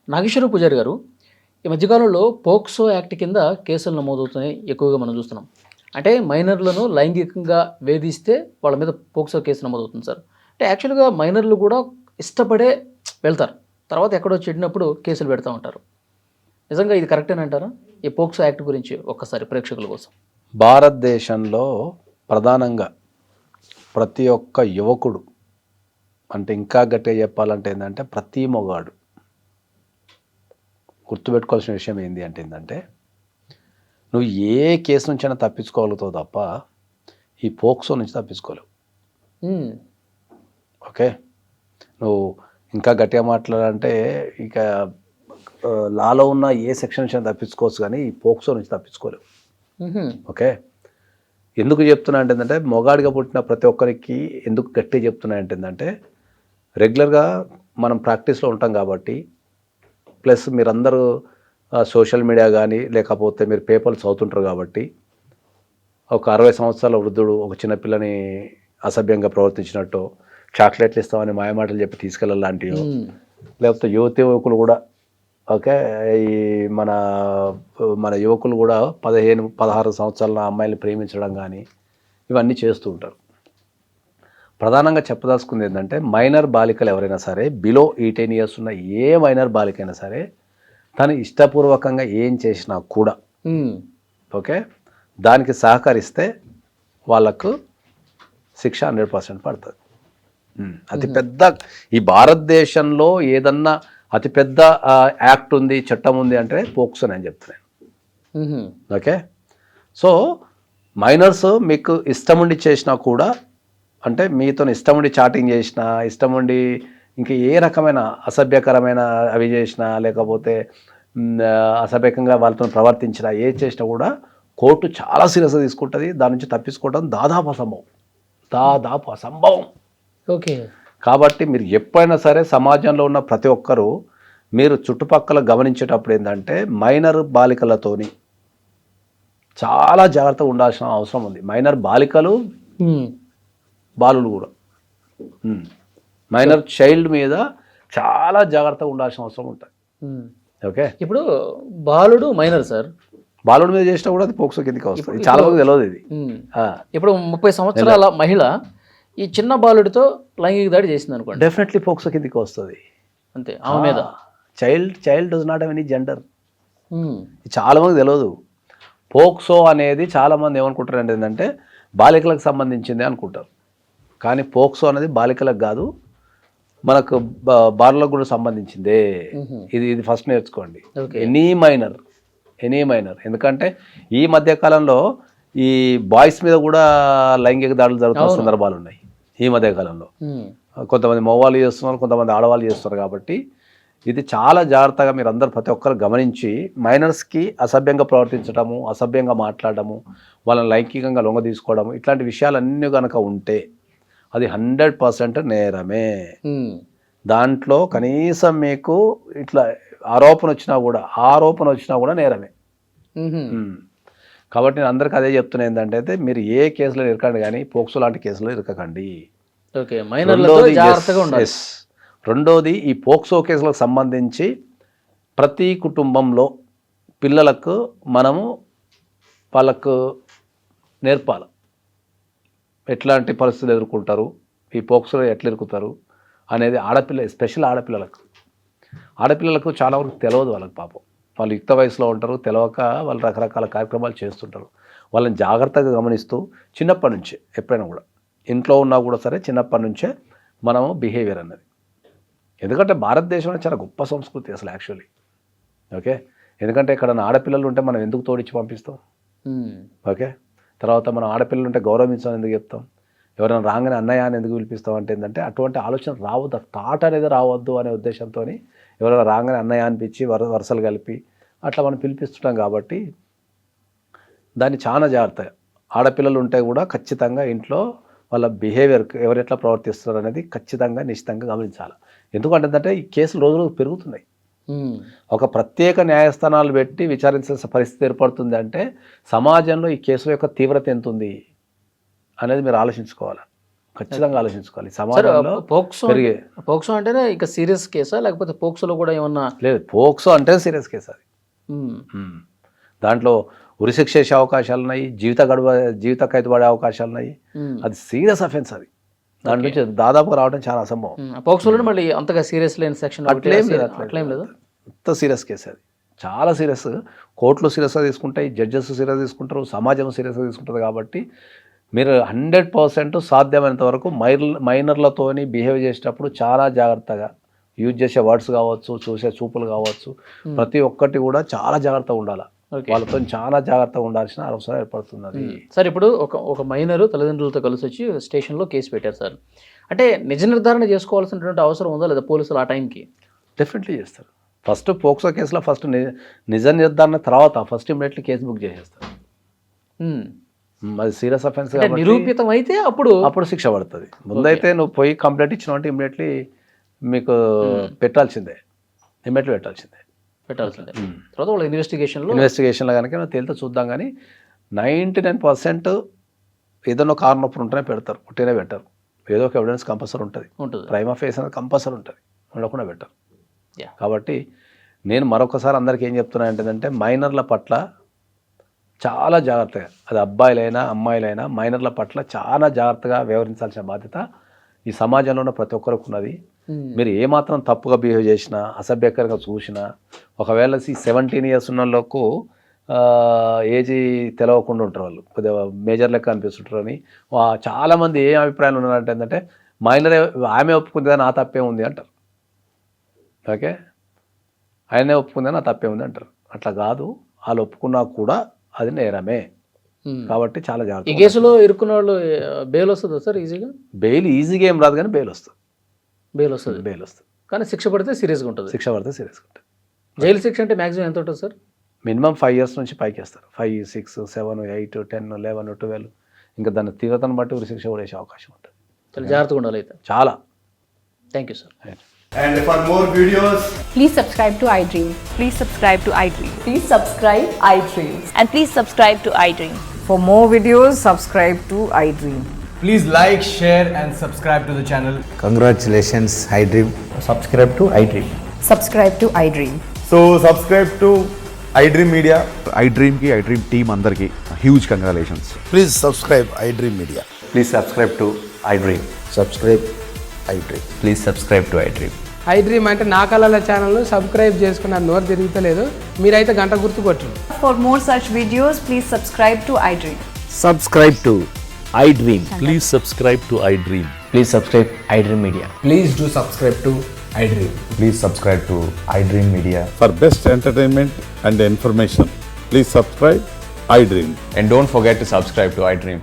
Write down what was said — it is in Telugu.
నాగేశ్వర పూజారి గారు, ఈ మధ్యకాలంలో పోక్సో యాక్ట్ కింద కేసులు నమోదవుతున్నాయి ఎక్కువగా మనం చూస్తున్నాం. అంటే మైనర్లను లైంగికంగా వేధిస్తే వాళ్ళ మీద పోక్సో కేసు నమోదవుతుంది సార్. అంటే యాక్చువల్గా మైనర్లు కూడా ఇష్టపడే వెళ్తారు, తర్వాత ఎక్కడో చెడినప్పుడు కేసులు పెడతా ఉంటారు. నిజంగా ఇది కరెక్టేనంటారా? ఈ పోక్సో యాక్ట్ గురించి ఒక్కసారి ప్రేక్షకుల కోసం. భారతదేశంలో ప్రధానంగా ప్రతి ఒక్క యువకుడు, అంటే ఇంకా గట్టిగా చెప్పాలంటే ఏంటంటే ప్రతి మొగాడు గుర్తుపెట్టుకోవాల్సిన విషయం ఏంటి అంటే ఏంటంటే, నువ్వు ఏ కేసు నుంచైనా తప్పించుకోగలుగుతావు తప్ప ఈ పోక్సో నుంచి తప్పించుకోలేవు. ఓకే, నువ్వు ఇంకా గట్టిగా మాట్లాడాలంటే ఇక లాలో ఉన్న ఏ సెక్షన్ నుంచి తప్పించుకోవచ్చు, కానీ ఈ పోక్సో నుంచి తప్పించుకోలేవు. ఓకే, ఎందుకు చెప్తున్నా అంటే ఏంటంటే, మొగాడిగా పుట్టిన ప్రతి ఒక్కరికి ఎందుకు గట్టిగా చెప్తున్నా అంటే ఏంటంటే, రెగ్యులర్గా మనం ప్రాక్టీస్లో ఉంటాం కాబట్టి, ప్లస్ మీరందరూ సోషల్ మీడియా కానీ లేకపోతే మీరు పేపర్లు చదువుతుంటారు కాబట్టి, ఒక 60 సంవత్సరాల వృద్ధుడు ఒక చిన్నపిల్లని అసభ్యంగా ప్రవర్తించినట్టు, చాక్లెట్లు ఇస్తామని మాయమాటలు చెప్పి తీసుకెళ్ళాలంటివి, లేకపోతే యువకులు కూడా ఓకే, ఈ మన యువకులు కూడా 15-16 సంవత్సరాల అమ్మాయిని ప్రేమించడం కానీ ఇవన్నీ చేస్తూ ఉంటారు. ప్రధానంగా చెప్పదలుచుకుంది ఏంటంటే, మైనర్ బాలికలు ఎవరైనా సరే, బిలో 18 years ఉన్న ఏ మైనర్ బాలికైనా సరే, తను ఇష్టపూర్వకంగా ఏం చేసినా కూడా ఓకే, దానికి సహకరిస్తే వాళ్ళకు శిక్ష 100% పడుతుంది. అతిపెద్ద ఈ భారతదేశంలో ఏదన్నా అతిపెద్ద యాక్ట్ ఉంది, చట్టం ఉంది అంటే పోక్సో అని చెప్తున్నాను. ఓకే, సో మైనర్స్ మీకు ఇష్టముండి చేసినా కూడా, అంటే మీతో ఇష్టముండి చాటింగ్ చేసినా, ఇష్టముండి ఇంకా ఏ రకమైన అసభ్యకరమైన అవి చేసినా, లేకపోతే అసభ్యకంగా వాళ్ళతో ప్రవర్తించినా, ఏ చేసినా కూడా కోర్టు చాలా సీరియస్గా తీసుకుంటుంది. దాని నుంచి తప్పించుకోవడం దాదాపు అసంభవం. ఓకే, కాబట్టి మీరు ఎప్పుడైనా సరే సమాజంలో ఉన్న ప్రతి ఒక్కరూ మీరు చుట్టుపక్కల గమనించేటప్పుడు ఏంటంటే, మైనర్ బాలికలతోని చాలా జాగ్రత్తగా ఉండాల్సిన అవసరం ఉంది. మైనర్ బాలికలు, బాలులు కూడా, మైనర్ చైల్డ్ మీద చాలా జాగ్రత్తగా ఉండాల్సిన అవసరం ఉంటుంది. ఓకే, ఇప్పుడు బాలుడు మైనర్ సార్, బాలుడి మీద చేసినా కూడా అది పోక్సో కిందకి వస్తుంది. చాలా మంది తెలియదు ఇది. ఇప్పుడు 30 సంవత్సరాల మహిళ ఈ చిన్న బాలుడితో లైంగిక దాడి చేసింది అనుకోండి, డెఫినెట్లీ పోక్సో కిందకి వస్తుంది. అంతే, ఆమె మీద. Child does not have any gender. చాలా మంది తెలియదు. పోక్సో అనేది చాలామంది ఏమనుకుంటారు అంటే ఏంటంటే బాలికలకు సంబంధించింది అనుకుంటారు, కానీ పోక్సో అనేది బాలికలకు కాదు, మనకు బాలులకు కూడా సంబంధించిందే. ఇది ఫస్ట్ నేర్చుకోండి. ఎనీ మైనర్, ఎందుకంటే ఈ మధ్యకాలంలో ఈ బాయ్స్ మీద కూడా లైంగిక దాడులు జరుగుతున్న సందర్భాలు ఉన్నాయి. ఈ మధ్యకాలంలో కొంతమంది మగవాళ్ళు చేస్తున్నారు, కొంతమంది ఆడవాళ్ళు చేస్తున్నారు. కాబట్టి ఇది చాలా జాగ్రత్తగా మీరు అందరూ ప్రతి ఒక్కరు గమనించి, మైనర్స్కి అసభ్యంగా ప్రవర్తించడము, అసభ్యంగా మాట్లాడము, వాళ్ళని లైంగికంగా లొంగ తీసుకోవడము, ఇట్లాంటి విషయాలన్నీ కనుక ఉంటే అది 100% నేరమే. దాంట్లో కనీసం మీకు ఇట్లా ఆరోపణ వచ్చినా కూడా నేరమే. కాబట్టి నేను అందరికీ అదే చెప్తున్నా ఏంటంటే, మీరు ఏ కేసులో ఇరకండి, కానీ పోక్సో లాంటి కేసులో ఇరకకండి. రెండోది, ఈ పోక్సో కేసులకు సంబంధించి ప్రతి కుటుంబంలో పిల్లలకు మనము వాళ్ళకు నేర్పాలి, ఎట్లాంటి పరిస్థితులు ఎదుర్కొంటారు, ఈ పోక్సోలో ఎట్లా ఇరుకుతారు అనేది. ఎస్పెషల్ ఆడపిల్లలకు చాలా వరకు తెలియదు. వాళ్ళకి పాపం, వాళ్ళు యుక్త వయసులో ఉంటారు, తెలియక వాళ్ళు రకరకాల కార్యక్రమాలు చేస్తుంటారు. వాళ్ళని జాగ్రత్తగా గమనిస్తూ చిన్నప్పటి నుంచే, ఎప్పుడైనా కూడా ఇంట్లో ఉన్నా కూడా సరే చిన్నప్పటి నుంచే మనము బిహేవియర్ అన్నది. ఎందుకంటే భారతదేశంలో చాలా గొప్ప సంస్కృతి అసలు యాక్చువల్లీ. ఓకే, ఎందుకంటే ఇక్కడ ఆడపిల్లలు ఉంటే మనం ఎందుకు తోడిచ్చి పంపిస్తాం? ఓకే, తర్వాత మనం ఆడపిల్లలు ఉంటే గౌరవించాలని ఎందుకు చెప్తాం? ఎవరైనా రాగానే అన్నయ్య అని ఎందుకు పిలిపిస్తాం అంటే ఏంటంటే, అటువంటి ఆలోచన రావద్దు, థాట్ అనేది రావద్దు అనే ఉద్దేశంతో ఎవరైనా రాగానే అన్నయ్య అనిపించి వరుసలు కలిపి అట్లా మనం పిలిపిస్తుంటాం. కాబట్టి దాన్ని చాలా జాగ్రత్తగా, ఆడపిల్లలు ఉంటే కూడా ఖచ్చితంగా ఇంట్లో వాళ్ళ బిహేవియర్ ఎవరు ఎట్లా ప్రవర్తిస్తున్నారు అనేది ఖచ్చితంగా నిశ్చితంగా గమనించాలి. ఎందుకంటే ఈ కేసులు రోజు పెరుగుతున్నాయి. ఒక ప్రత్యేక న్యాయస్థానాలు పెట్టి విచారించాల్సిన పరిస్థితి ఏర్పడుతుంది అంటే సమాజంలో ఈ కేసుల యొక్క తీవ్రత ఎంత ఉంది అనేది మీరు ఆలోచించుకోవాలి, ఖచ్చితంగా ఆలోచించుకోవాలి. సార్ సమాజంలో పెరిగే పోక్సో అంటేనే ఇక సీరియస్ కేసా లేకపోతే పోక్సోలో కూడా ఏమన్నా? లేదు, పోక్సో అంటే సీరియస్ కేసు అది. దాంట్లో ఉరిశిక్ష చేసే అవకాశాలు ఉన్నాయి, జీవిత ఖైదు పడే అవకాశాలు ఉన్నాయి. అది సీరియస్ అఫెన్స్ అది. దాని నుంచి దాదాపుగా రావడం చాలా అసంభవం. పోక్సోలో మళ్ళీ అంతగా సీరియస్ లేని సెక్షన్ అట్లేం లేదు. అంత సీరియస్ కేసు అది, చాలా సీరియస్. కోర్టులు సీరియస్గా తీసుకుంటాయి, జడ్జెస్ సీరియస్గా తీసుకుంటారు, సమాజం సీరియస్గా తీసుకుంటుంది. కాబట్టి మీరు 100% సాధ్యమైనంత వరకు మైనర్లతోని బిహేవ్ చేసేటప్పుడు చాలా జాగ్రత్తగా యూజ్ చేసే వర్డ్స్ కావచ్చు, చూసే చూపులు కావచ్చు, ప్రతి ఒక్కటి కూడా చాలా జాగ్రత్తగా ఉండాలి. వాళ్ళతో చాలా జాగ్రత్తగా ఉండాల్సిన అవసరం ఏర్పడుతుంది అది. సార్ ఇప్పుడు ఒక మైనరు తల్లిదండ్రులతో కలిసి వచ్చి స్టేషన్లో కేసు పెట్టారు సార్, అంటే నిజ నిర్ధారణ చేసుకోవాల్సినటువంటి అవసరం ఉందా లేదా పోలీసులు ఆ టైంకి? డెఫినెట్లీ చేస్తారు. ఫస్ట్ పోక్సో కేసులో ఫస్ట్ నిజ నిర్ధారణ తర్వాత ఫస్ట్ ఇమ్మీడియట్లీ కేసు బుక్ చేసేస్తారు. అది సీరియస్ అఫెన్స్ నిరూపితం అయితే అప్పుడు శిక్ష పడుతుంది. ముందైతే నువ్వు పోయి కంప్లైంట్ ఇచ్చినావు అంటే ఇమ్మీడియట్లీ మీకు పెట్టాల్సిందే. తర్వాత వాళ్ళ ఇన్వెస్టిగేషన్లో కనుక నువ్వు తేలితే చూద్దాం. కానీ 99% ఏదైనా కారణం నొప్పులు ఉంటేనే పెడతారు, పుట్టినే పెట్టారు. ఏదో ఒక ఎవిడెన్స్ కంపల్సరీ ఉంటుంది, ప్రైమా ఫేస్ అనేది కంపల్సరీ ఉంటుంది, ఉండకుండా పెట్టారు. కాబట్టి నేను మరొకసారి అందరికీ ఏం చెప్తున్నా ఏంటంటే మైనర్ల పట్ల చాలా జాగ్రత్తగా, అది అబ్బాయిలైనా అమ్మాయిలైనా మైనర్ల పట్ల చాలా జాగ్రత్తగా వ్యవహరించాల్సిన బాధ్యత ఈ సమాజంలో ఉన్న ప్రతి ఒక్కరికి ఉన్నది. మీరు ఏమాత్రం తప్పుగా బిహేవ్ చేసినా, అసభ్యకరంగా చూసినా, ఒకవేళ 17 years ఉన్న వాళ్ళకు ఏజీ తెలవకుండా ఉంటారు, వాళ్ళు కొద్దిగా మేజర్ లెక్క అనిపిస్తుంటారు అని చాలామంది ఏ అభిప్రాయాలు ఉన్నారంటే ఏంటంటే మైనర్ ఆమె ఒప్పుకుంది కానీ నా తప్పే ఉంది అంటారు. ఓకే, ఆయనే ఒప్పుకుంది నా తప్పే ఉంది అంటారు. అట్లా కాదు, వాళ్ళు ఒప్పుకున్నా కూడా అది నేరమే. కాబట్టి చాలా జాగ్రత్త. ఈ కేసులో ఇరుక్కున్న వాళ్ళు బెయిల్ వస్తుందా సార్? బెయిల్ ఈజీగా ఏం రాదు కానీ బెయిల్ వస్తుంది. కానీ శిక్ష పడితే సీరియస్గా ఉంటుంది. జైలు శిక్ష అంటే మ్యాక్సిమం ఎంత ఉంటుంది సార్? మినిమం 5 years నుంచి పైకి వేస్తారు. 5, 6, 7, 8, 10, 11, 12. ఇంకా దాని తీవ్రతను బట్టి ఉరి శిక్ష కూడా వేసే అవకాశం ఉంటుంది. చాలా జాగ్రత్తగా ఉండాలి అయితే. చాలా. Thank you sir. And for more videos, please subscribe to iDream. Please subscribe to iDream. Please subscribe iDream. And please subscribe to iDream. For more videos, subscribe to iDream. please like, share and subscribe to the channel. Congratulations, iDream. Subscribe to iDream. Subscribe to iDream. So subscribe to iDream Media. iDream ki iDream team andarki huge congratulations. Please subscribe iDream Media. Please subscribe to iDream. Subscribe iDream. Please subscribe to iDream. iDream అంటే నా కళల ఛానల్ను సబ్స్క్రైబ్ చేసుకున్న నోరు తిరుగుతలేదు, మీరైతే గంట గుర్తు కొట్టండి. For more such videos, please subscribe to iDream. Subscribe to iDream. Please subscribe to iDream. Please subscribe iDream Media. Please do subscribe to iDream. Please subscribe to iDream Media. For best entertainment and information, please subscribe iDream. And don't forget to subscribe to iDream.